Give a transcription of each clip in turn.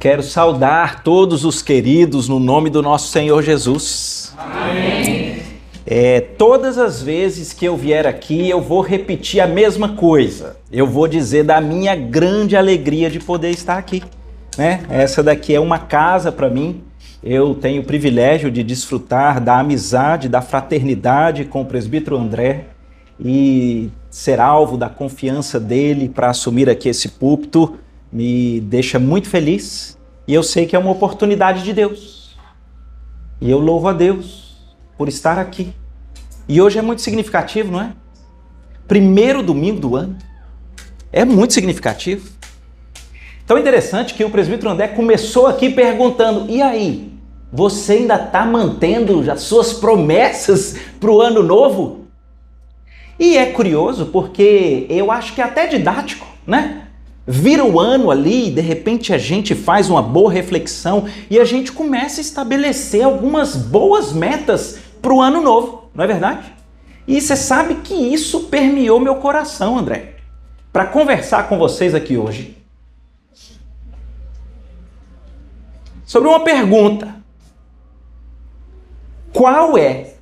Quero saudar todos os queridos no nome do nosso Senhor Jesus. Amém. Todas as vezes que eu vier aqui, eu vou repetir a mesma coisa. Eu vou dizer da minha grande alegria de poder estar aqui, né? Essa daqui é uma casa para mim. Eu tenho o privilégio de desfrutar da amizade, da fraternidade com o presbítero André e ser alvo da confiança dele para assumir aqui esse púlpito me deixa muito feliz e eu sei que é uma oportunidade de Deus. E eu louvo a Deus por estar aqui. E hoje é muito significativo, não é? Primeiro domingo do ano. É muito significativo. Então é interessante que o presbítero André começou aqui perguntando: e aí, você ainda está mantendo as suas promessas para o ano novo? E é curioso porque eu acho que é até didático, né? Vira o ano ali e de repente a gente faz uma boa reflexão e a gente começa a estabelecer algumas boas metas para o ano novo, não é verdade? E você sabe que isso permeou meu coração, André, para conversar com vocês aqui hoje sobre uma pergunta. Qual é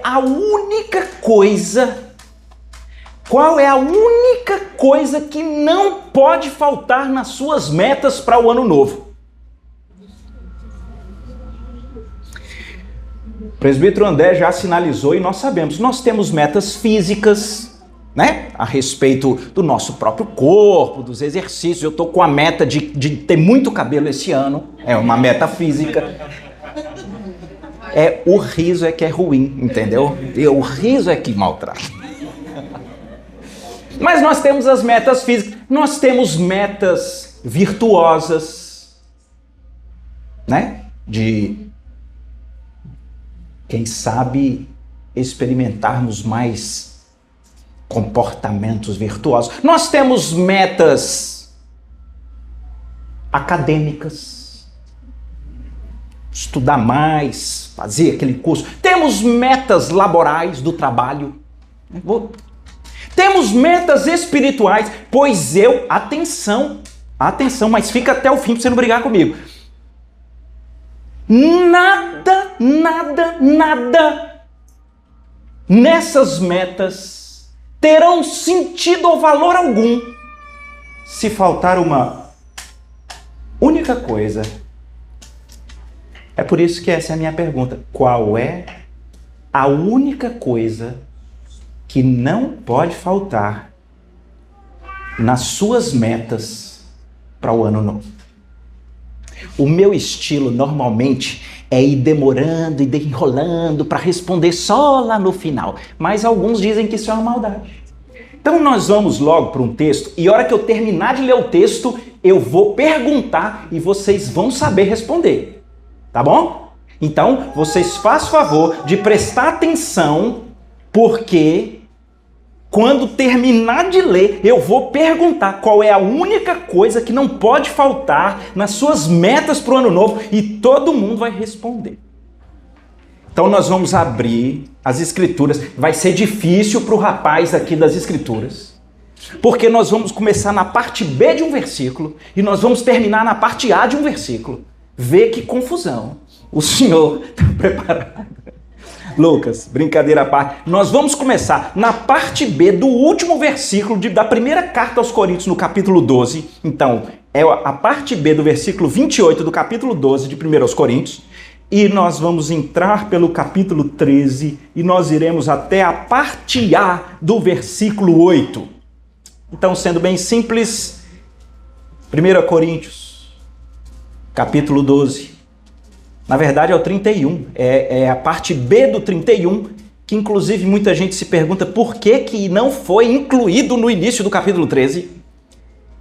a única coisa que não pode faltar nas suas metas para o ano novo? O presbítero André já sinalizou e nós sabemos, nós temos metas físicas, né? A respeito do nosso próprio corpo, dos exercícios. Eu estou com a meta de ter muito cabelo esse ano, é uma meta física. O riso é que é ruim, entendeu? O riso é que maltrata. Mas nós temos as metas físicas, nós temos metas virtuosas, né? De, quem sabe, experimentarmos mais comportamentos virtuosos. Nós temos metas acadêmicas, estudar mais, fazer aquele curso. Temos metas laborais do trabalho. Temos metas espirituais, pois atenção, mas fica até o fim para você não brigar comigo. Nada nessas metas terão sentido ou valor algum se faltar uma única coisa. É por isso que essa é a minha pergunta. Qual é a única coisa que não pode faltar nas suas metas para o ano novo? O meu estilo normalmente é ir demorando e enrolando para responder só lá no final, mas alguns dizem que isso é uma maldade. Então nós vamos logo para um texto e a hora que eu terminar de ler o texto, eu vou perguntar e vocês vão saber responder, tá bom? Então vocês façam favor de prestar atenção, porque quando terminar de ler, eu vou perguntar qual é a única coisa que não pode faltar nas suas metas para o ano novo e todo mundo vai responder. Então nós vamos abrir as escrituras. Vai ser difícil para o rapaz aqui das escrituras, porque nós vamos começar na parte B de um versículo e nós vamos terminar na parte A de um versículo. Vê que confusão. O senhor está preparado? Lucas, brincadeira à parte, nós vamos começar na parte B do último versículo da primeira carta aos Coríntios, no capítulo 12. Então, é a parte B do versículo 28 do capítulo 12 de 1 aos Coríntios. E nós vamos entrar pelo capítulo 13 e nós iremos até a parte A do versículo 8. Então, sendo bem simples, 1 Coríntios, capítulo 12. Na verdade é o 31, é a parte B do 31, que inclusive muita gente se pergunta por que não foi incluído no início do capítulo 13.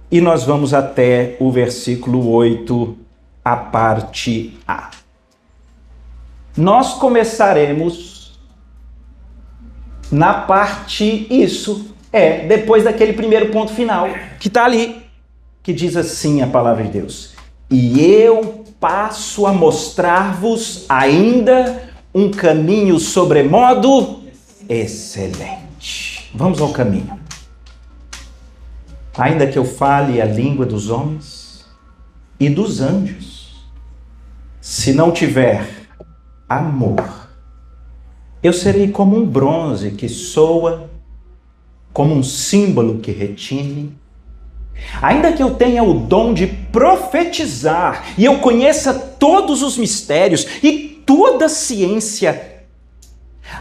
E nós vamos até o versículo 8, a parte A. Nós começaremos na parte depois daquele primeiro ponto final, que está ali, que diz assim a palavra de Deus: e eu passo a mostrar-vos ainda um caminho sobremodo excelente. Vamos ao caminho. Ainda que eu fale a língua dos homens e dos anjos. Se não tiver amor, eu serei como um bronze que soa, como um símbolo que retine. Ainda que eu tenha o dom de profetizar e eu conheça todos os mistérios e toda a ciência,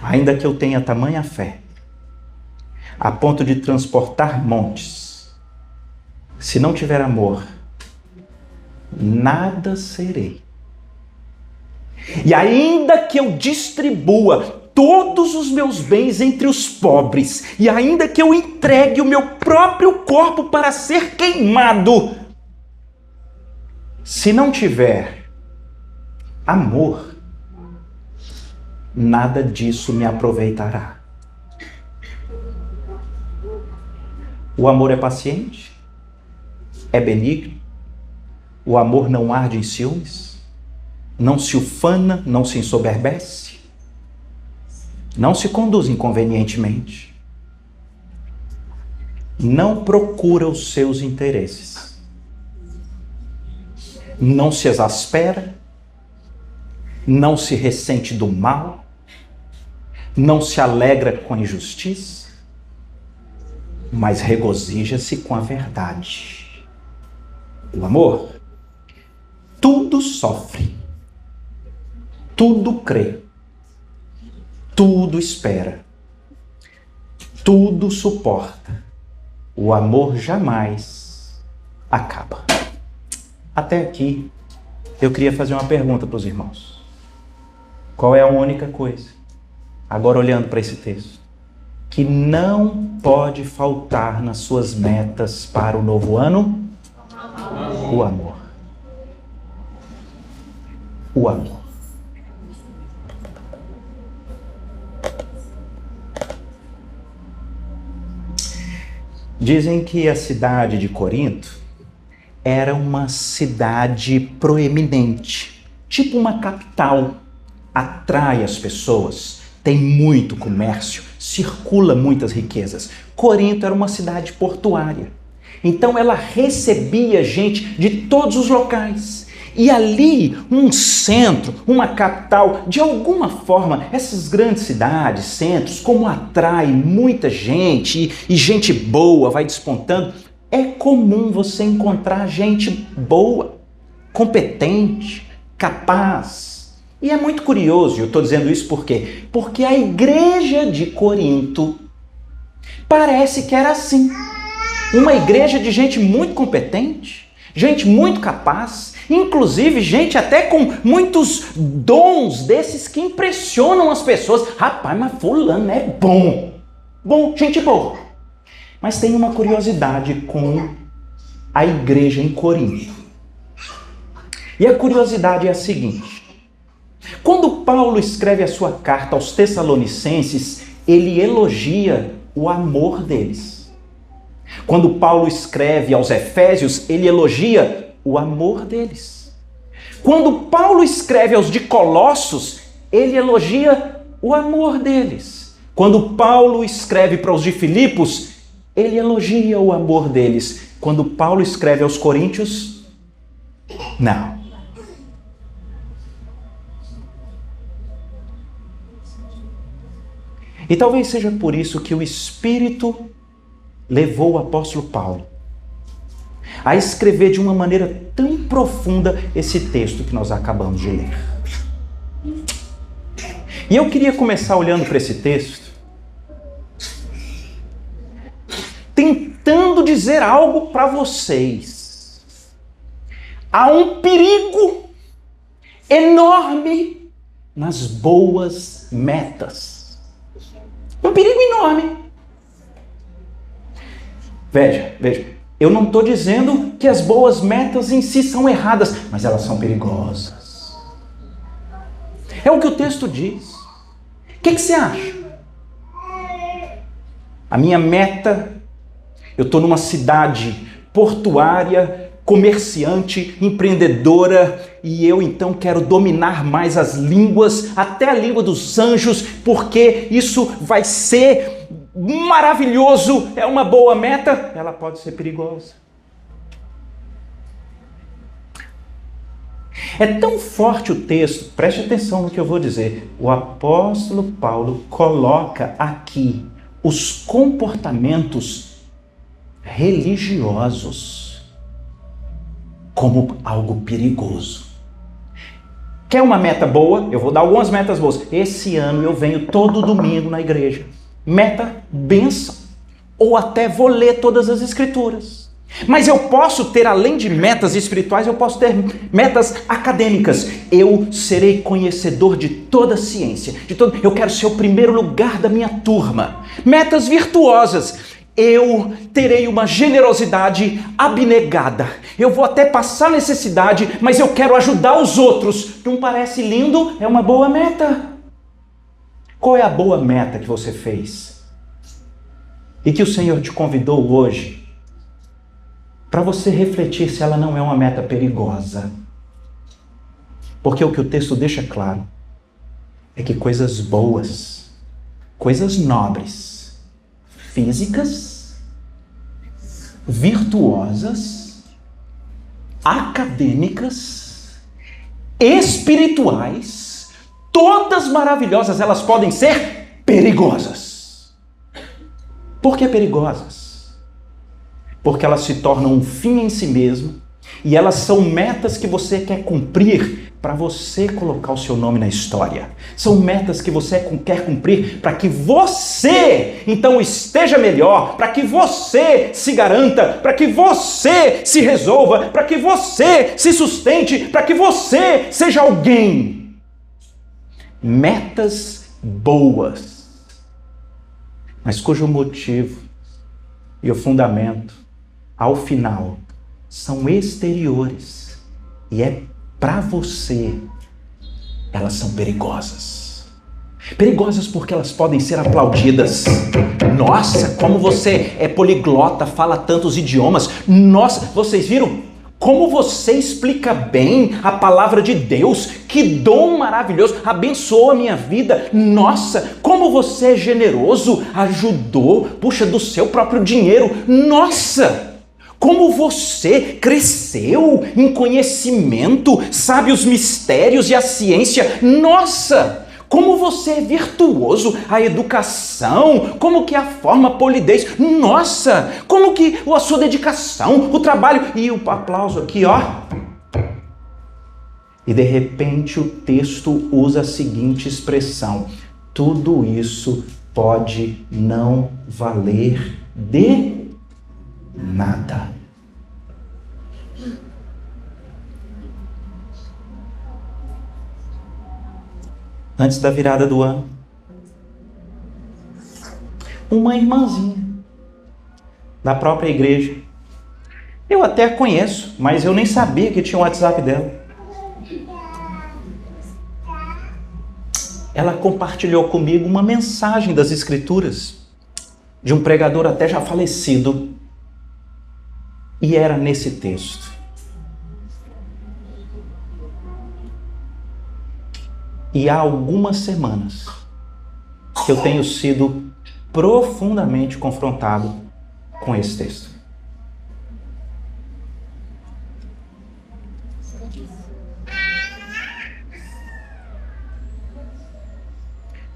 ainda que eu tenha tamanha fé, a ponto de transportar montes, se não tiver amor, nada serei. E ainda que eu distribua todos os meus bens entre os pobres, e ainda que eu entregue o meu próprio corpo para ser queimado, se não tiver amor, nada disso me aproveitará. O amor é paciente, é benigno, o amor não arde em ciúmes, não se ufana, não se ensoberbece, não se conduz inconvenientemente, não procura os seus interesses, não se exaspera, não se ressente do mal, não se alegra com a injustiça, mas regozija-se com a verdade. O amor tudo sofre, tudo crê, tudo espera, tudo suporta. O amor jamais acaba. Até aqui, eu queria fazer uma pergunta para os irmãos. Qual é a única coisa, agora olhando para esse texto, que não pode faltar nas suas metas para o novo ano? O amor. O amor. Dizem que a cidade de Corinto era uma cidade proeminente, tipo uma capital, atrai as pessoas, tem muito comércio, circula muitas riquezas. Corinto era uma cidade portuária, então ela recebia gente de todos os locais. E ali, um centro, uma capital, de alguma forma, essas grandes cidades, centros, como atrai muita gente e gente boa vai despontando, é comum você encontrar gente boa, competente, capaz. E é muito curioso, eu estou dizendo isso por quê? Porque a igreja de Corinto parece que era assim. Uma igreja de gente muito competente, gente muito capaz, inclusive gente até com muitos dons desses que impressionam as pessoas. Rapaz, mas fulano é bom. Bom, gente boa. Mas tem uma curiosidade com a igreja em Corinto. E a curiosidade é a seguinte. Quando Paulo escreve a sua carta aos Tessalonicenses, ele elogia o amor deles. Quando Paulo escreve aos Efésios, ele elogia o amor deles. Quando Paulo escreve aos de Colossos, ele elogia o amor deles. Quando Paulo escreve para os de Filipos, ele elogia o amor deles. Quando Paulo escreve aos Coríntios, não. E talvez seja por isso que o Espírito levou o apóstolo Paulo a escrever de uma maneira tão profunda esse texto que nós acabamos de ler. E eu queria começar olhando para esse texto, tentando dizer algo para vocês. Há um perigo enorme nas boas metas. Um perigo enorme. Veja, eu não estou dizendo que as boas metas em si são erradas, mas elas são perigosas. É o que o texto diz. O que você acha? A minha meta, eu estou numa cidade portuária, comerciante, empreendedora, e eu então quero dominar mais as línguas, até a língua dos anjos, porque isso vai ser maravilhoso, é uma boa meta. Ela pode ser perigosa. É tão forte o texto, preste atenção no que eu vou dizer. O apóstolo Paulo coloca aqui os comportamentos religiosos como algo perigoso. Quer uma meta boa? Eu vou dar algumas metas boas. Esse ano eu venho todo domingo na igreja. Meta, bênção. Ou até vou ler todas as escrituras. Mas eu posso ter, além de metas espirituais, eu posso ter metas acadêmicas. Eu serei conhecedor de toda a ciência. Eu quero ser o primeiro lugar da minha turma. Metas virtuosas. Eu terei uma generosidade abnegada. Eu vou até passar necessidade, mas eu quero ajudar os outros. Não parece lindo? É uma boa meta. Qual é a boa meta que você fez? E que o Senhor te convidou hoje para você refletir se ela não é uma meta perigosa. Porque o que o texto deixa claro é que coisas boas, coisas nobres, físicas, virtuosas, acadêmicas, espirituais, todas maravilhosas, elas podem ser perigosas. Por que perigosas? Porque elas se tornam um fim em si mesmo e elas são metas que você quer cumprir para você colocar o seu nome na história. São metas que você quer cumprir para que você então esteja melhor, para que você se garanta, para que você se resolva, para que você se sustente, para que você seja alguém. Metas boas, mas cujo motivo e o fundamento, ao final, são exteriores. E é para você. Elas são perigosas. Perigosas porque elas podem ser aplaudidas. Nossa, como você é poliglota, fala tantos idiomas. Nossa, vocês viram como você explica bem a palavra de Deus? Que dom maravilhoso, abençoa a minha vida. Nossa, como você é generoso, ajudou, puxa, do seu próprio dinheiro. Nossa, como você cresceu em conhecimento, sabe os mistérios e a ciência. Nossa, como você é virtuoso, a educação, como que a forma, a polidez. Nossa, como que a sua dedicação, o trabalho e o aplauso aqui, ó. E de repente o texto usa a seguinte expressão: tudo isso pode não valer de nada. Antes da virada do ano, uma irmãzinha da própria igreja, eu até a conheço, mas eu nem sabia que tinha um WhatsApp dela. Ela compartilhou comigo uma mensagem das Escrituras de um pregador até já falecido, e era nesse texto: e há algumas semanas que eu tenho sido profundamente confrontado com esse texto.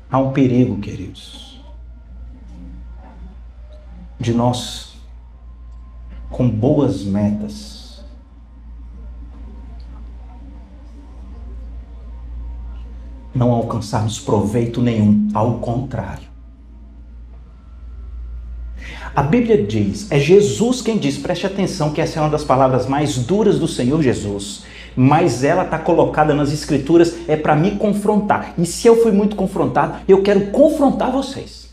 Há um perigo, queridos, de nós, com boas metas, não alcançarmos proveito nenhum, ao contrário. A Bíblia diz, é Jesus quem diz, preste atenção que essa é uma das palavras mais duras do Senhor Jesus, mas ela está colocada nas Escrituras, é para me confrontar. E se eu fui muito confrontado, eu quero confrontar vocês.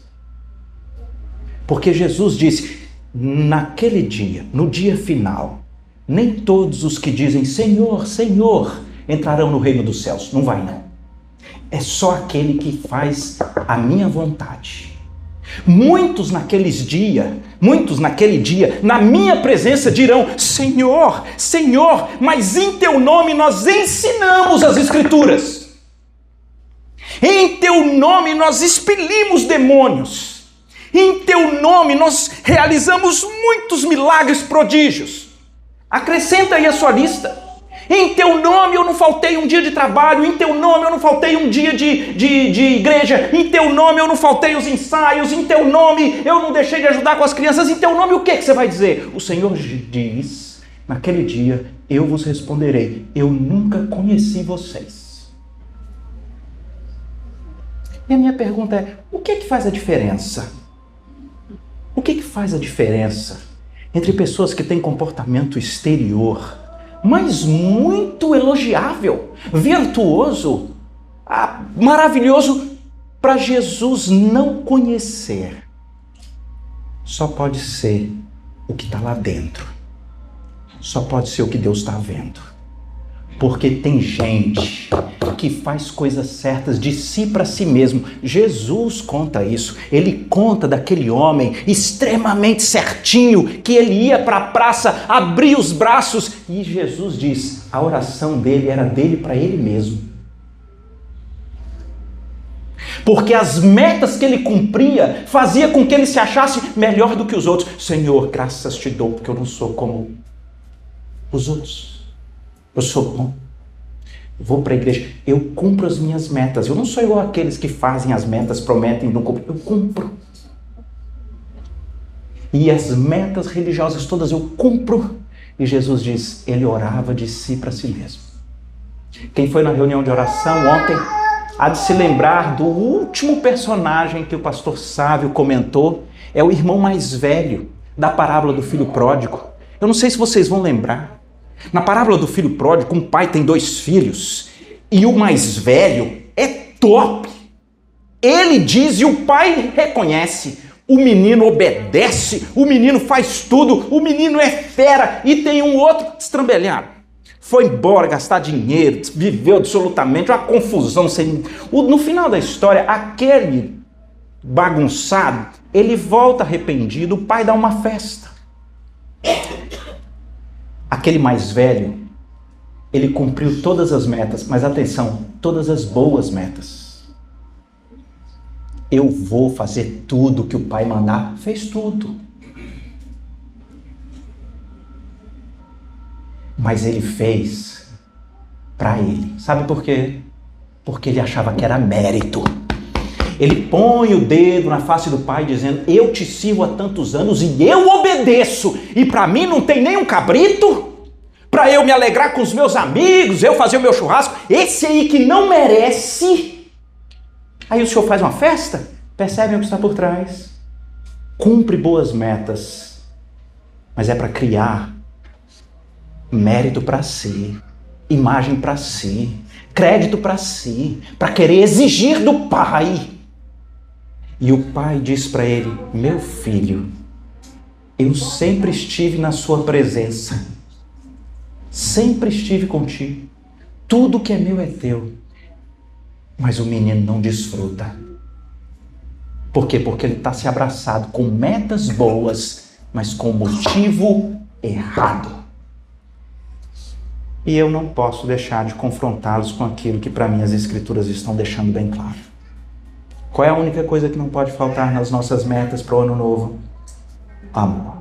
Porque Jesus disse, naquele dia, no dia final, nem todos os que dizem Senhor, Senhor, entrarão no reino dos céus. Não vai, não. É só aquele que faz a minha vontade. Muitos naquele dia, na minha presença dirão, Senhor, Senhor, mas em teu nome nós ensinamos as Escrituras. Em teu nome nós expelimos demônios. Em teu nome nós realizamos muitos milagres, prodígios. Acrescenta aí a sua lista. Em teu nome eu não faltei um dia de trabalho, em teu nome eu não faltei um dia de igreja, em teu nome eu não faltei os ensaios, em teu nome eu não deixei de ajudar com as crianças, em teu nome o que você vai dizer? O Senhor diz, naquele dia eu vos responderei, eu nunca conheci vocês. E a minha pergunta é, o que faz a diferença? O que faz a diferença entre pessoas que têm comportamento exterior, mas muito elogiável, virtuoso, maravilhoso, para Jesus não conhecer? Só pode ser o que está lá dentro. Só pode ser o que Deus está vendo. Porque tem gente que faz coisas certas de si para si mesmo. Jesus conta isso. Ele conta daquele homem extremamente certinho, que ele ia para a praça, abria os braços, e Jesus diz, a oração dele era dele para ele mesmo. Porque as metas que ele cumpria fazia com que ele se achasse melhor do que os outros. Senhor, graças te dou, porque eu não sou como os outros. Eu sou bom, eu vou para a igreja, eu cumpro as minhas metas. Eu não sou igual àqueles que fazem as metas, prometem e não cumprem. Eu cumpro. E as metas religiosas todas eu cumpro. E Jesus diz, ele orava de si para si mesmo. Quem foi na reunião de oração ontem há de se lembrar do último personagem que o pastor Sávio comentou. É o irmão mais velho da parábola do filho pródigo. Eu não sei se vocês vão lembrar. Na parábola do filho pródigo, um pai tem 2 filhos e o mais velho é top. Ele diz e o pai reconhece. O menino obedece, o menino faz tudo, o menino é fera. E tem um outro destrambelhado. Foi embora gastar dinheiro, viveu absolutamente uma confusão. No final da história, aquele bagunçado, ele volta arrependido, o pai dá uma festa. Aquele mais velho, ele cumpriu todas as metas, mas atenção, todas as boas metas. Eu vou fazer tudo que o pai mandar, fez tudo. Mas ele fez para ele. Sabe por quê? Porque ele achava que era mérito. Ele põe o dedo na face do pai dizendo, eu te sirvo há tantos anos e eu obedeço. E para mim não tem nem um cabrito? Para eu me alegrar com os meus amigos, eu fazer o meu churrasco? Esse aí que não merece. Aí o senhor faz uma festa? Percebem o que está por trás? Cumpre boas metas, mas é para criar mérito para si, imagem para si, crédito para si, para querer exigir do pai. E o pai diz para ele, meu filho, eu sempre estive na sua presença, sempre estive contigo, tudo que é meu é teu, mas o menino não desfruta. Por quê? Porque ele está se abraçado com metas boas, mas com motivo errado. E eu não posso deixar de confrontá-los com aquilo que para mim as Escrituras estão deixando bem claro. Qual é a única coisa que não pode faltar nas nossas metas para o ano novo? Amor.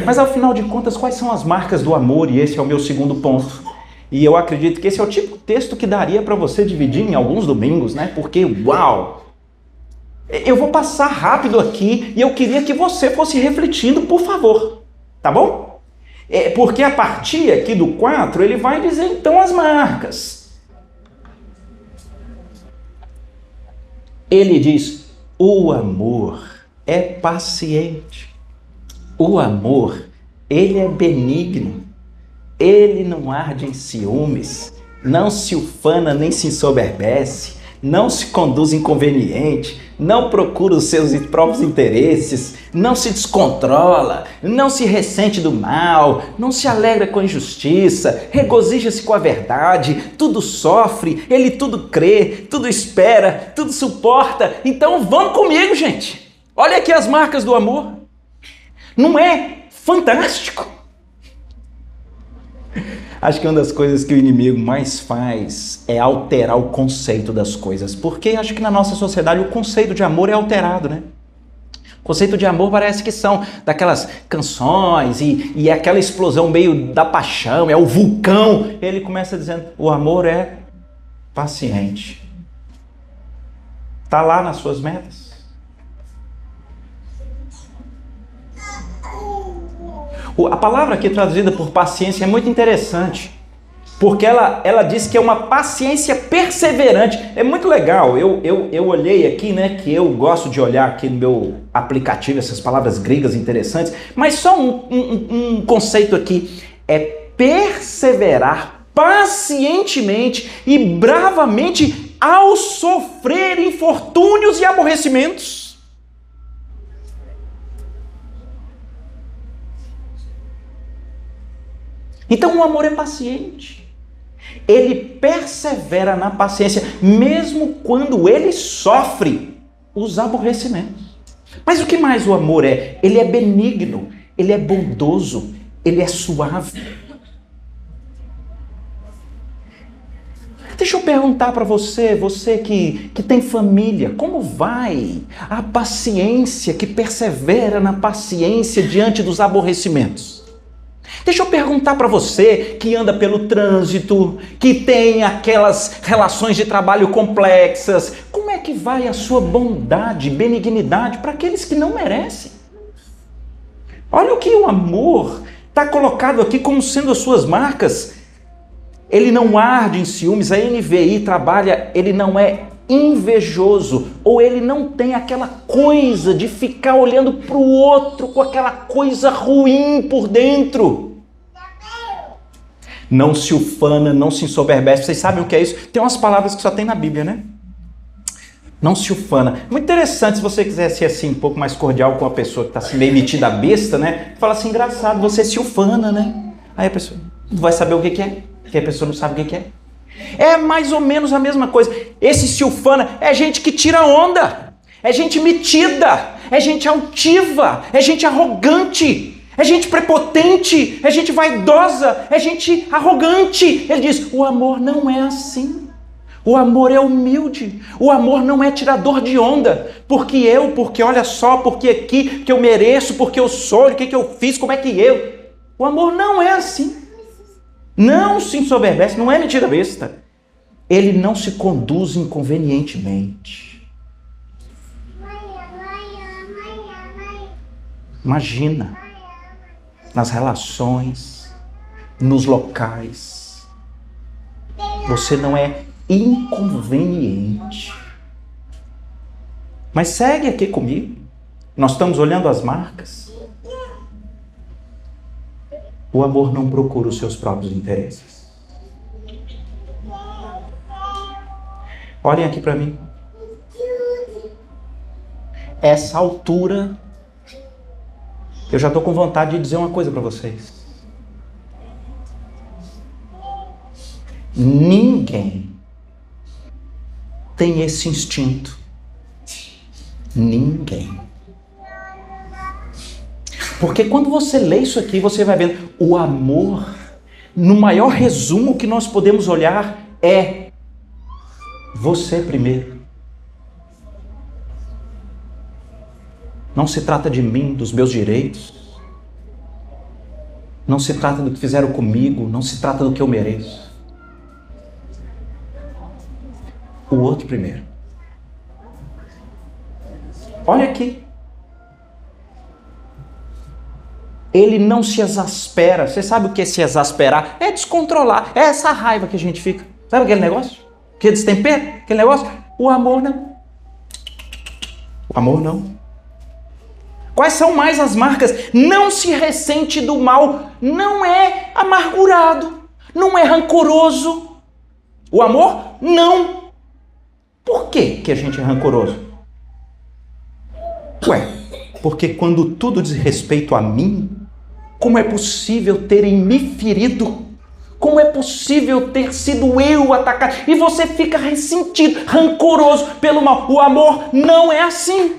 Mas afinal de contas, quais são as marcas do amor? E esse é o meu segundo ponto. E eu acredito que esse é o tipo de texto que daria para você dividir em alguns domingos, né? Porque, uau! Eu vou passar rápido aqui e eu queria que você fosse refletindo, por favor. Tá bom? Porque a partir aqui do 4, ele vai dizer então as marcas. Ele diz, o amor é paciente. O amor, ele é benigno. Ele não arde em ciúmes, não se ufana nem se ensoberbece, não se conduz inconveniente, não procura os seus próprios interesses, não se descontrola, não se ressente do mal, não se alegra com a injustiça, regozija-se com a verdade, tudo sofre, ele tudo crê, tudo espera, tudo suporta. Então vamos comigo, gente. Olha aqui as marcas do amor. Não é fantástico? Acho que uma das coisas que o inimigo mais faz é alterar o conceito das coisas. Porque acho que na nossa sociedade o conceito de amor é alterado, né? O conceito de amor parece que são daquelas canções e aquela explosão meio da paixão, é o vulcão. Ele começa dizendo, o amor é paciente. Está lá nas suas metas? A palavra aqui traduzida por paciência é muito interessante, porque ela diz que é uma paciência perseverante. É muito legal. Eu olhei aqui, né, que eu gosto de olhar aqui no meu aplicativo essas palavras gregas interessantes, mas só um conceito aqui, é perseverar pacientemente e bravamente ao sofrer infortúnios e aborrecimentos. Então o amor é paciente. Ele persevera na paciência, mesmo quando ele sofre os aborrecimentos. Mas o que mais o amor é? Ele é benigno, ele é bondoso, ele é suave. Deixa eu perguntar para você que tem família, como vai a paciência que persevera na paciência diante dos aborrecimentos? Deixa eu perguntar para você que anda pelo trânsito, que tem aquelas relações de trabalho complexas, como é que vai a sua bondade, benignidade para aqueles que não merecem? Olha o que o amor está colocado aqui como sendo as suas marcas. Ele não arde em ciúmes, a NVI trabalha, ele não é invejoso, ou ele não tem aquela coisa de ficar olhando para o outro com aquela coisa ruim por dentro. Não se ufana, não se ensoberbece. Vocês sabem o que é isso? Tem umas palavras que só tem na Bíblia, né? Não se ufana. Muito interessante, se você quiser ser assim, um pouco mais cordial com uma pessoa que está assim, meio metida a besta, né? Fala assim, engraçado, você se ufana, né? Aí a pessoa não vai saber o que é, porque a pessoa não sabe o que é. É mais ou menos a mesma coisa. Esse se ufana é gente que tira onda, é gente metida, é gente altiva, é gente arrogante, é gente prepotente, é gente vaidosa, é gente arrogante. Ele diz, o amor não é assim. O amor é humilde, o amor não é tirador de onda, porque olha só, porque aqui, porque eu mereço, porque eu sou, o que eu fiz, como é que eu... O amor não é assim. Não se ensoberbece, não é mentira besta. Ele não se conduz inconvenientemente. Imagina, nas relações, nos locais, você não é inconveniente. Mas segue aqui comigo. Nós estamos olhando as marcas. O amor não procura os seus próprios interesses. Olhem aqui para mim. Essa altura, eu já estou com vontade de dizer uma coisa para vocês. Ninguém tem esse instinto. Ninguém. Porque quando você lê isso aqui, você vai vendo o amor, no maior resumo que nós podemos olhar, é você primeiro. Não se trata de mim, dos meus direitos. Não se trata do que fizeram comigo, não se trata do que eu mereço. O outro primeiro. Olha aqui. Ele não se exaspera. Você sabe o que é se exasperar? É descontrolar. É essa raiva que a gente fica. Sabe aquele negócio? Que destempera? Aquele negócio? O amor não. O amor não. Quais são mais as marcas? Não se ressente do mal. Não é amargurado. Não é rancoroso. O amor? Não. Por que a gente é rancoroso? Porque quando tudo diz respeito a mim, como é possível terem me ferido? Como é possível ter sido eu atacado? E você fica ressentido, rancoroso pelo mal. O amor não é assim.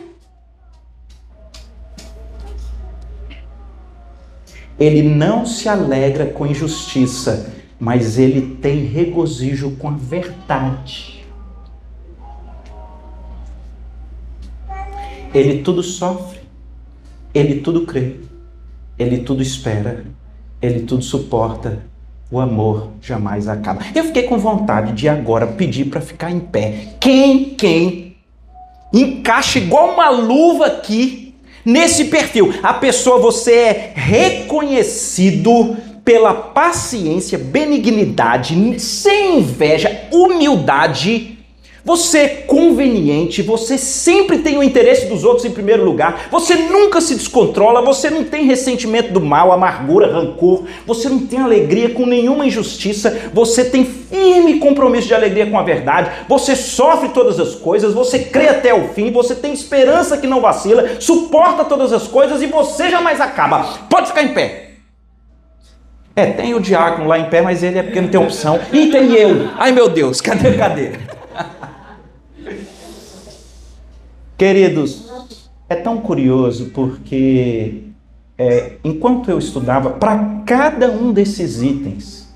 Ele não se alegra com injustiça, mas ele tem regozijo com a verdade. Ele tudo sofre, Ele tudo crê, ele tudo espera, ele tudo suporta. O amor jamais acaba. Eu fiquei com vontade de agora pedir para ficar em pé. Quem encaixa igual uma luva aqui nesse perfil? A pessoa, você é reconhecido pela paciência, benignidade, sem inveja, humildade. Você é conveniente, você sempre tem o interesse dos outros em primeiro lugar, você nunca se descontrola, você não tem ressentimento do mal, amargura, rancor, você não tem alegria com nenhuma injustiça, você tem firme compromisso de alegria com a verdade, você sofre todas as coisas, você crê até o fim, você tem esperança que não vacila, suporta todas as coisas e você jamais acaba. Pode ficar em pé. Tem o diácono lá em pé, mas ele é porque não tem opção. E tem eu. Ai meu Deus, cadê a cadeira? Queridos, é tão curioso porque enquanto eu estudava, para cada um desses itens,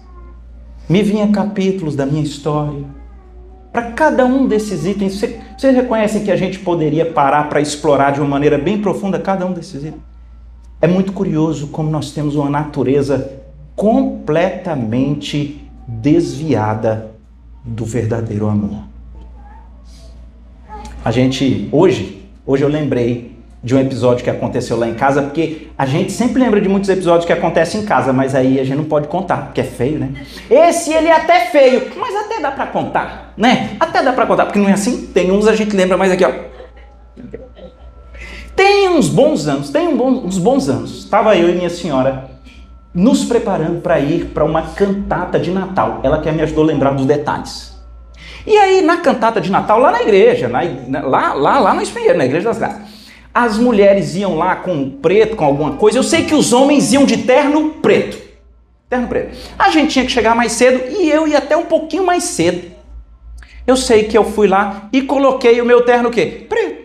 me vinha capítulos da minha história. Para cada um desses itens, vocês reconhecem que a gente poderia parar para explorar de uma maneira bem profunda cada um desses itens? É muito curioso como nós temos uma natureza completamente desviada do verdadeiro amor. A gente, hoje eu lembrei de um episódio que aconteceu lá em casa, porque a gente sempre lembra de muitos episódios que acontecem em casa, mas aí a gente não pode contar, porque é feio, né? Esse, ele é até feio, mas até dá pra contar, né? Até dá pra contar, porque não é assim? Tem uns a gente lembra mais aqui, ó. Tem uns bons anos, estava eu e minha senhora nos preparando para ir para uma cantata de Natal. Ela que me ajudou a lembrar dos detalhes. E aí, na cantata de Natal, lá na igreja, lá no Espinheiro, na Igreja das Graças, as mulheres iam lá com preto, com alguma coisa. Eu sei que os homens iam de terno preto. Terno preto. A gente tinha que chegar mais cedo e eu ia até um pouquinho mais cedo. Eu sei que eu fui lá e coloquei o meu terno o quê? Preto.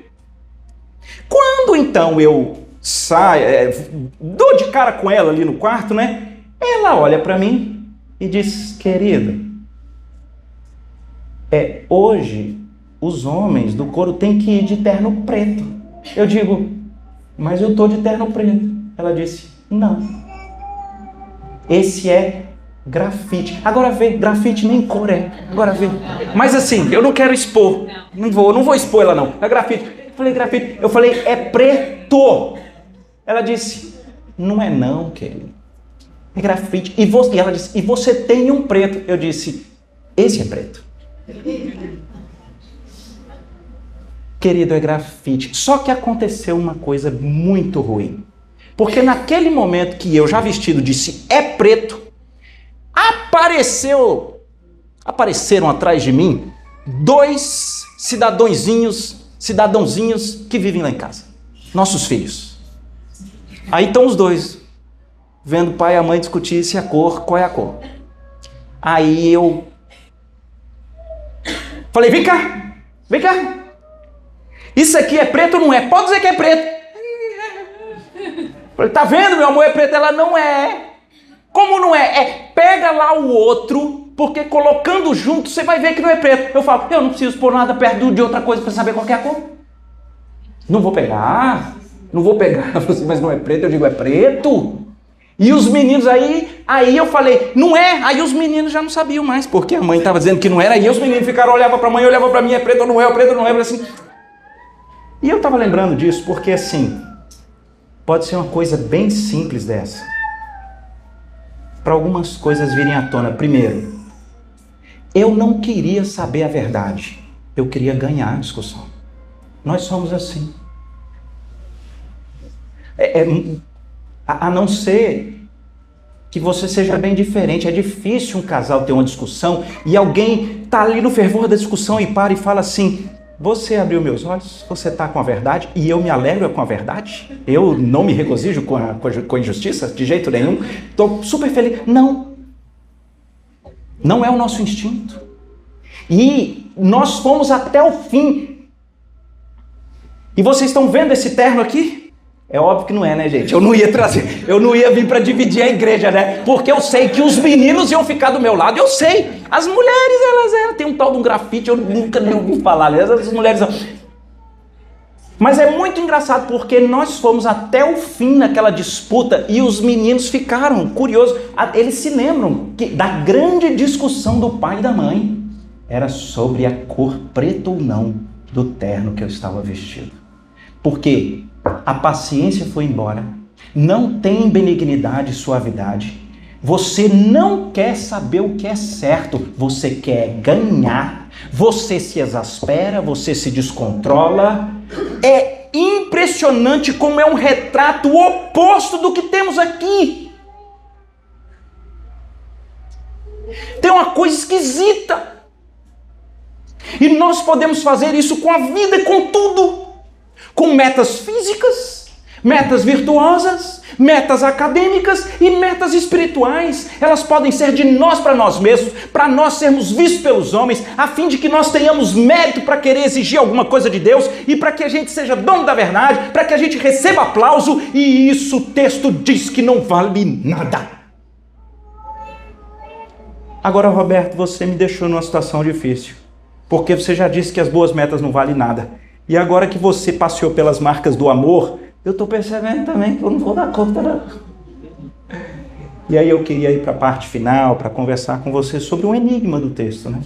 Quando então eu saio, dou de cara com ela ali no quarto, né? Ela olha para mim e diz: querida, hoje os homens do coro têm que ir de terno preto. Eu digo: mas eu tô de terno preto. Ela disse: não. Esse é grafite. Agora vê, grafite nem cor é. Agora vê. Mas assim, eu não quero expor. Não vou expor ela não. É grafite. Eu falei: grafite. Eu falei: é preto. Ela disse: não é não, querido. É grafite. E ela disse: e você tem um preto. Eu disse: esse é preto. Querido, é grafite. Só que aconteceu uma coisa muito ruim. Porque naquele momento que eu, já vestido, disse é preto, apareceram atrás de mim 2 cidadãozinhos que vivem lá em casa. Nossos filhos. Aí estão os 2, vendo o pai e a mãe discutir se a cor, qual é a cor. Aí eu falei: vem cá. Isso aqui é preto ou não é? Pode dizer que é preto. Falei: tá vendo, meu amor, é preto? Ela: não é. Como não é? Pega lá o outro, porque colocando junto você vai ver que não é preto. Eu falo: eu não preciso pôr nada perto de outra coisa para saber qual que é a cor. Não vou pegar. Mas não é preto? Eu digo: é preto. E os meninos aí eu falei: não é? Aí os meninos já não sabiam mais, porque a mãe estava dizendo que não era, e os meninos ficaram, olhavam para a mãe, olhavam para mim: é preto ou não é? Preto ou não é? Assim. E eu estava lembrando disso porque, assim, pode ser uma coisa bem simples dessa. Para algumas coisas virem à tona. Primeiro, eu não queria saber a verdade. Eu queria ganhar a discussão. Nós somos assim. A não ser que você seja bem diferente. É difícil um casal ter uma discussão e alguém está ali no fervor da discussão e para e fala assim: você abriu meus olhos, você está com a verdade e eu me alegro com a verdade? Eu não me regozijo com a injustiça de jeito nenhum? Estou super feliz. Não é o nosso instinto. E nós fomos até o fim. E vocês estão vendo esse terno aqui? É óbvio que não é, né, gente? Eu não ia vir para dividir a igreja, né? Porque eu sei que os meninos iam ficar do meu lado, eu sei. As mulheres, elas têm um tal de um grafite, eu nunca nem ouvi falar. As mulheres... Mas é muito engraçado porque nós fomos até o fim naquela disputa e os meninos ficaram curiosos. Eles se lembram da grande discussão do pai e da mãe. Era sobre a cor preta ou não do terno que eu estava vestido. Porque a paciência foi embora. Não tem benignidade e suavidade. Você não quer saber o que é certo. Você quer ganhar. Você se exaspera, você se descontrola. É impressionante como é um retrato oposto do que temos aqui. Tem uma coisa esquisita. E nós podemos fazer isso com a vida e com tudo. Com metas físicas, metas virtuosas, metas acadêmicas e metas espirituais. Elas podem ser de nós para nós mesmos, para nós sermos vistos pelos homens, a fim de que nós tenhamos mérito para querer exigir alguma coisa de Deus e para que a gente seja dono da verdade, para que a gente receba aplauso, e isso o texto diz que não vale nada. Agora, Roberto, você me deixou numa situação difícil, porque você já disse que as boas metas não valem nada. E agora que você passeou pelas marcas do amor, eu estou percebendo também que eu não vou dar conta, não. E aí eu queria ir para a parte final, para conversar com você sobre um enigma do texto, né?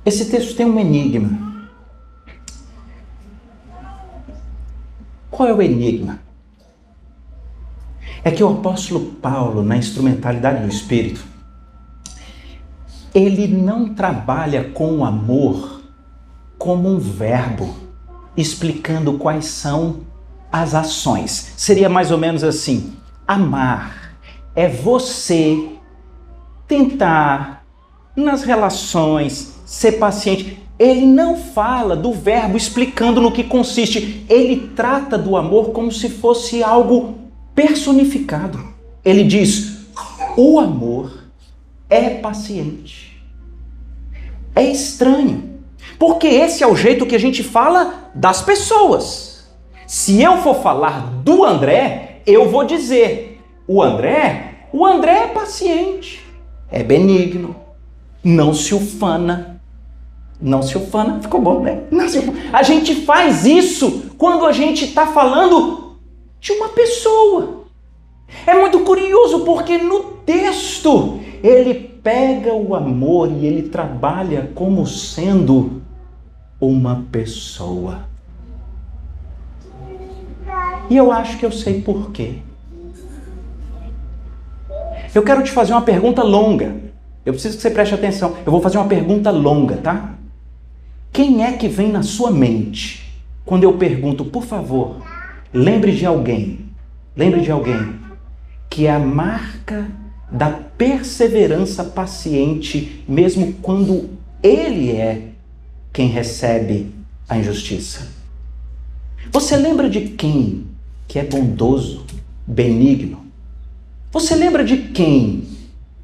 Esse texto tem um enigma. Qual é o enigma? É que o apóstolo Paulo, na instrumentalidade do Espírito, ele não trabalha com o amor como um verbo, explicando quais são as ações. Seria mais ou menos assim: amar é você tentar, nas relações, ser paciente. Ele não fala do verbo explicando no que consiste. Ele trata do amor como se fosse algo personificado. Ele diz: o amor é paciente. É estranho, porque esse é o jeito que a gente fala das pessoas. Se eu for falar do André, eu vou dizer: o André é paciente, é benigno, não se ufana. Não se ufana, ficou bom, né? Não se ufana. A gente faz isso quando a gente está falando de uma pessoa. É muito curioso porque no texto ele pega o amor e ele trabalha como sendo uma pessoa. E eu acho que eu sei por quê. Eu quero te fazer uma pergunta longa. Eu preciso que você preste atenção. Eu vou fazer uma pergunta longa, tá? Quem é que vem na sua mente quando eu pergunto, por favor, lembre de alguém que é a marca da perseverança paciente, mesmo quando ele é quem recebe a injustiça? Você lembra de quem que é bondoso, benigno? Você lembra de quem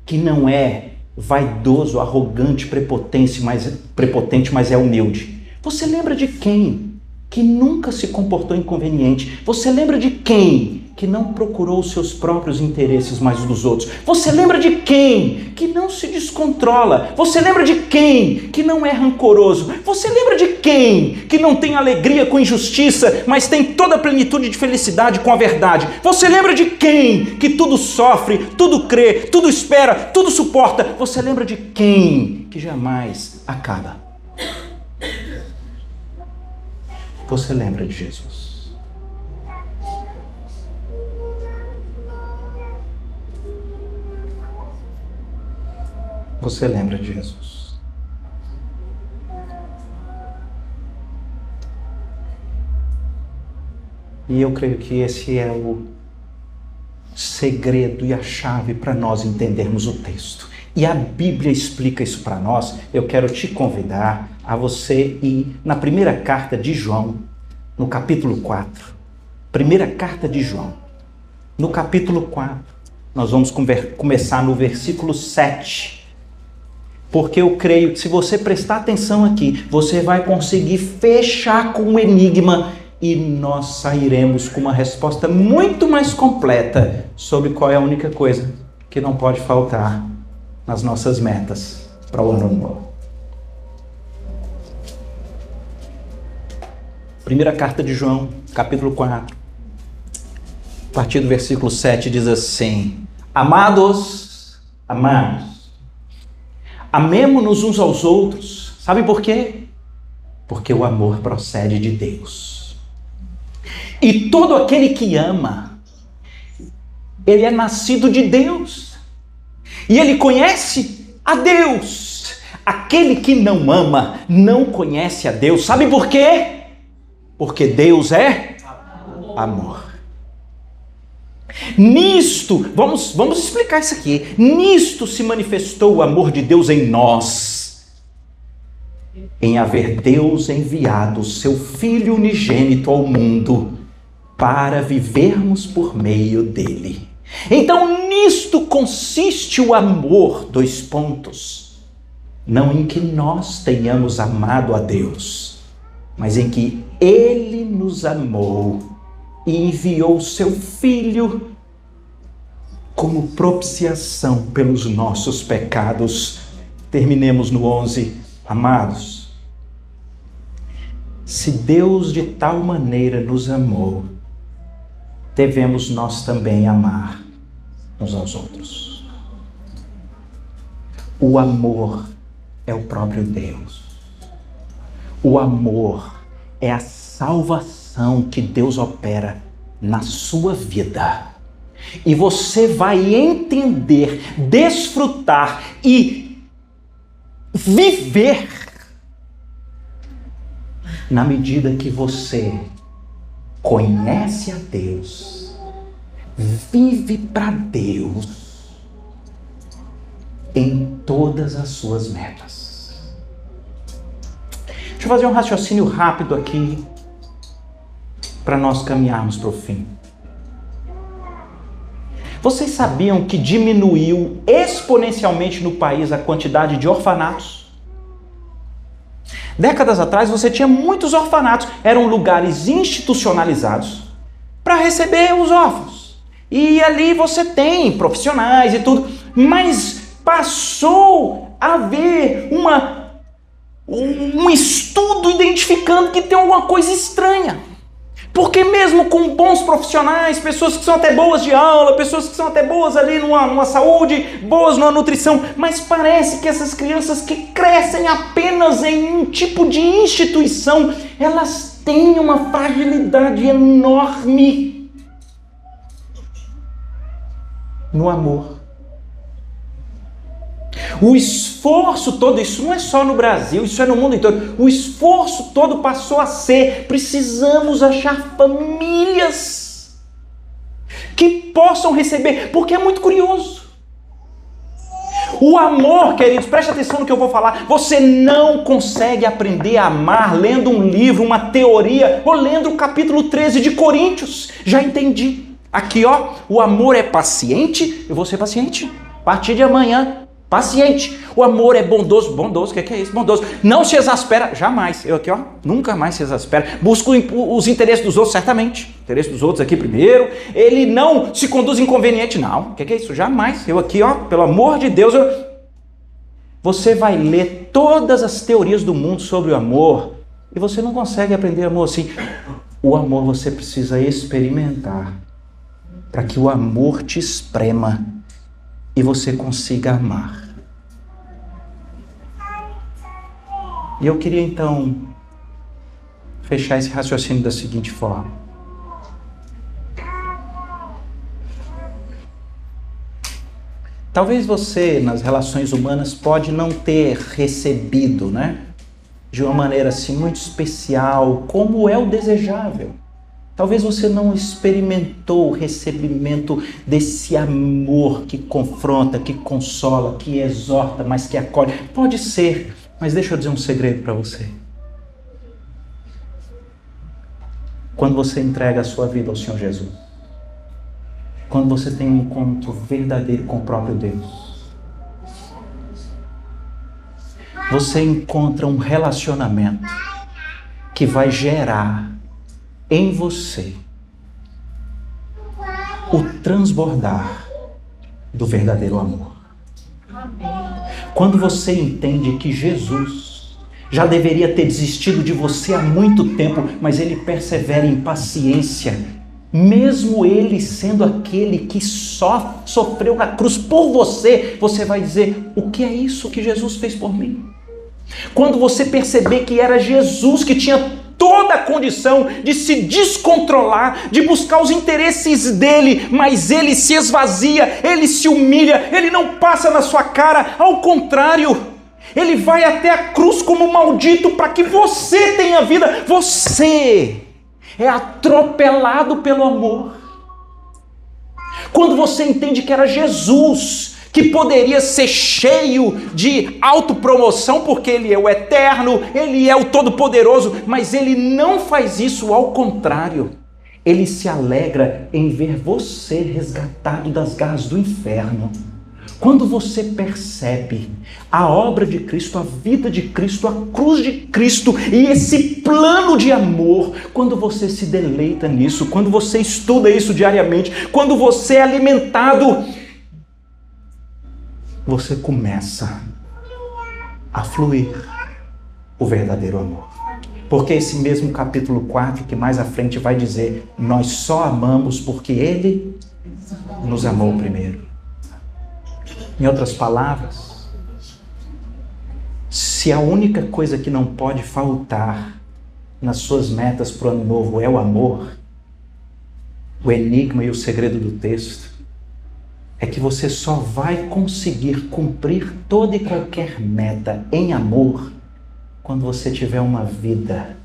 que não é vaidoso, arrogante, prepotente, mas é humilde? Você lembra de quem que nunca se comportou inconveniente? Você lembra de quem que não procurou os seus próprios interesses, mas os dos outros? Você lembra de quem que não se descontrola? Você lembra de quem que não é rancoroso? Você lembra de quem que não tem alegria com injustiça, mas tem toda a plenitude de felicidade com a verdade? Você lembra de quem que tudo sofre, tudo crê, tudo espera, tudo suporta? Você lembra de quem que jamais acaba? Você lembra de Jesus. Você lembra de Jesus. E eu creio que esse é o segredo e a chave para nós entendermos o texto. E a Bíblia explica isso para nós. Eu quero te convidar a você ir na primeira carta de João, no capítulo 4. Primeira carta de João, no capítulo 4. Nós vamos começar no versículo 7. Porque eu creio que se você prestar atenção aqui, você vai conseguir fechar com o enigma e nós sairemos com uma resposta muito mais completa sobre qual é a única coisa que não pode faltar nas nossas metas para o ano novo. Primeira carta de João, capítulo 4, a partir do versículo 7, diz assim: Amados, amemo-nos uns aos outros. Sabe por quê? Porque o amor procede de Deus. E todo aquele que ama, ele é nascido de Deus. E ele conhece a Deus. Aquele que não ama, não conhece a Deus. Sabe por quê? Porque Deus é amor. Nisto, vamos explicar isso aqui. Nisto se manifestou o amor de Deus em nós, em haver Deus enviado o seu Filho unigênito ao mundo, para vivermos por meio dele. Então, nisto consiste o amor, não em que nós tenhamos amado a Deus, mas em que Ele nos amou e enviou o seu Filho como propiciação pelos nossos pecados. Terminemos no 11. Amados, se Deus de tal maneira nos amou, devemos nós também amar uns aos outros. O amor é o próprio Deus. O amor é a salvação que Deus opera na sua vida. E você vai entender, desfrutar e viver na medida que você conhece a Deus, vive para Deus em todas as suas metas. Deixa eu fazer um raciocínio rápido aqui para nós caminharmos para o fim. Vocês sabiam que diminuiu exponencialmente no país a quantidade de orfanatos? Décadas atrás você tinha muitos orfanatos, eram lugares institucionalizados para receber os órfãos. E ali você tem profissionais e tudo, mas passou a haver um estudo identificando que tem alguma coisa estranha. Porque mesmo com bons profissionais, pessoas que são até boas de aula, pessoas que são até boas ali numa saúde, boas numa nutrição, mas parece que essas crianças que crescem apenas em um tipo de instituição, elas têm uma fragilidade enorme no amor. O esforço todo, isso não é só no Brasil, isso é no mundo inteiro. O esforço todo passou a ser: precisamos achar famílias que possam receber, porque é muito curioso. O amor, queridos, preste atenção no que eu vou falar. Você não consegue aprender a amar lendo um livro, uma teoria, ou lendo o capítulo 13 de Coríntios. Já entendi. Aqui, ó, o amor é paciente. Eu vou ser paciente. A partir de amanhã. Paciente. O amor é bondoso. Bondoso, o que é isso? Bondoso. Não se exaspera. Jamais. Eu aqui, ó, nunca mais se exaspera. Busca os interesses dos outros, certamente. Interesse dos outros aqui primeiro. Ele não se conduz inconveniente. Não. O que é isso? Jamais. Eu aqui, ó, pelo amor de Deus. Você vai ler todas as teorias do mundo sobre o amor e você não consegue aprender amor assim. O amor você precisa experimentar para que o amor te esprema e você consiga amar. E eu queria então fechar esse raciocínio da seguinte forma. Talvez você, nas relações humanas, pode não ter recebido, de uma maneira assim muito especial, como é o desejável. Talvez você não experimentou o recebimento desse amor que confronta, que consola, que exorta, mas que acolhe. Pode ser, mas deixa eu dizer um segredo para você. Quando você entrega a sua vida ao Senhor Jesus, quando você tem um encontro verdadeiro com o próprio Deus, você encontra um relacionamento que vai gerar em você o transbordar do verdadeiro amor. Quando você entende que Jesus já deveria ter desistido de você há muito tempo, mas ele persevera em paciência, mesmo ele sendo aquele que só sofreu na cruz por você, você vai dizer: o que é isso que Jesus fez por mim? Quando você perceber que era Jesus que tinha toda a condição de se descontrolar, de buscar os interesses dele, mas ele se esvazia, ele se humilha, ele não passa na sua cara, ao contrário, ele vai até a cruz como maldito para que você tenha vida. Você é atropelado pelo amor. Quando você entende que era Jesus que poderia ser cheio de autopromoção, porque ele é o eterno, ele é o todo-poderoso, mas ele não faz isso, ao contrário. Ele se alegra em ver você resgatado das garras do inferno. Quando você percebe a obra de Cristo, a vida de Cristo, a cruz de Cristo e esse plano de amor, quando você se deleita nisso, quando você estuda isso diariamente, quando você é alimentado, você começa a fluir o verdadeiro amor. Porque esse mesmo capítulo 4, que mais à frente vai dizer: nós só amamos porque ele nos amou primeiro. Em outras palavras, se a única coisa que não pode faltar nas suas metas para o ano novo é o amor, o enigma e o segredo do texto é que você só vai conseguir cumprir toda e qualquer meta em amor quando você tiver uma vida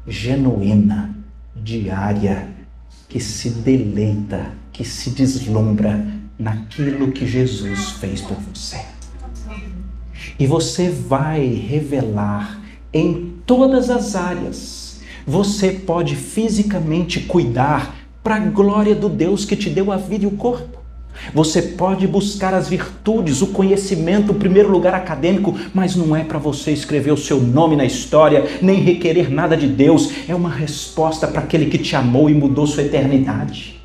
genuína, diária, que se deleita, que se deslumbra naquilo que Jesus fez por você. E você vai revelar em todas as áreas. Você pode fisicamente cuidar para a glória do Deus que te deu a vida e o corpo. Você pode buscar as virtudes, o conhecimento, o primeiro lugar acadêmico, mas não é para você escrever o seu nome na história, nem requerer nada de Deus. É uma resposta para aquele que te amou e mudou sua eternidade.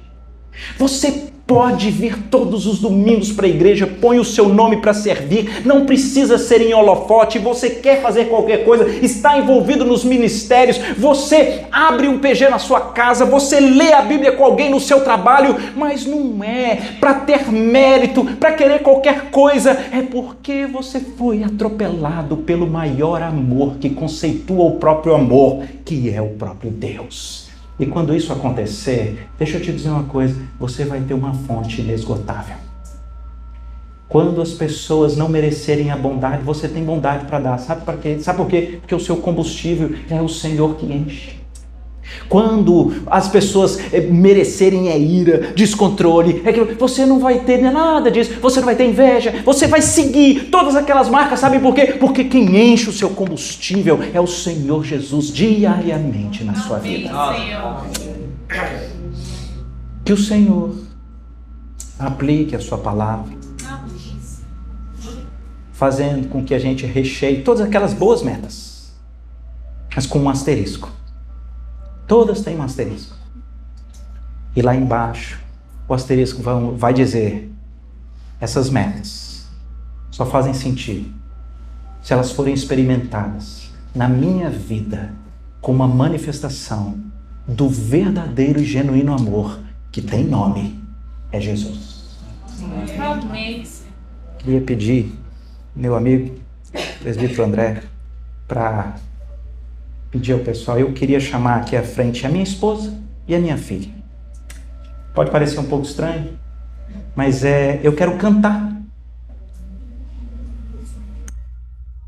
Você pode vir todos os domingos para a igreja, põe o seu nome para servir, não precisa ser em holofote. Você quer fazer qualquer coisa, está envolvido nos ministérios, você abre um PG na sua casa, você lê a Bíblia com alguém no seu trabalho, mas não é para ter mérito, para querer qualquer coisa, é porque você foi atropelado pelo maior amor que conceitua o próprio amor, que é o próprio Deus. E quando isso acontecer, deixa eu te dizer uma coisa, você vai ter uma fonte inesgotável. Quando as pessoas não merecerem a bondade, você tem bondade para dar. Sabe por quê? Sabe por quê? Porque o seu combustível é o Senhor que enche. Quando as pessoas merecerem ira, descontrole, é que você não vai ter nada disso, você não vai ter inveja, você vai seguir todas aquelas marcas, sabe por quê? Porque quem enche o seu combustível é o Senhor Jesus diariamente na sua vida. Que o Senhor aplique a sua palavra, fazendo com que a gente recheie todas aquelas boas metas, mas com um asterisco. Todas têm um asterisco. E lá embaixo, o asterisco vai dizer: essas metas só fazem sentido se elas forem experimentadas na minha vida com uma manifestação do verdadeiro e genuíno amor que tem nome, é Jesus. Queria pedir, meu amigo, presbítero André, para pedir ao pessoal, eu queria chamar aqui à frente a minha esposa e a minha filha. Pode parecer um pouco estranho, mas eu quero cantar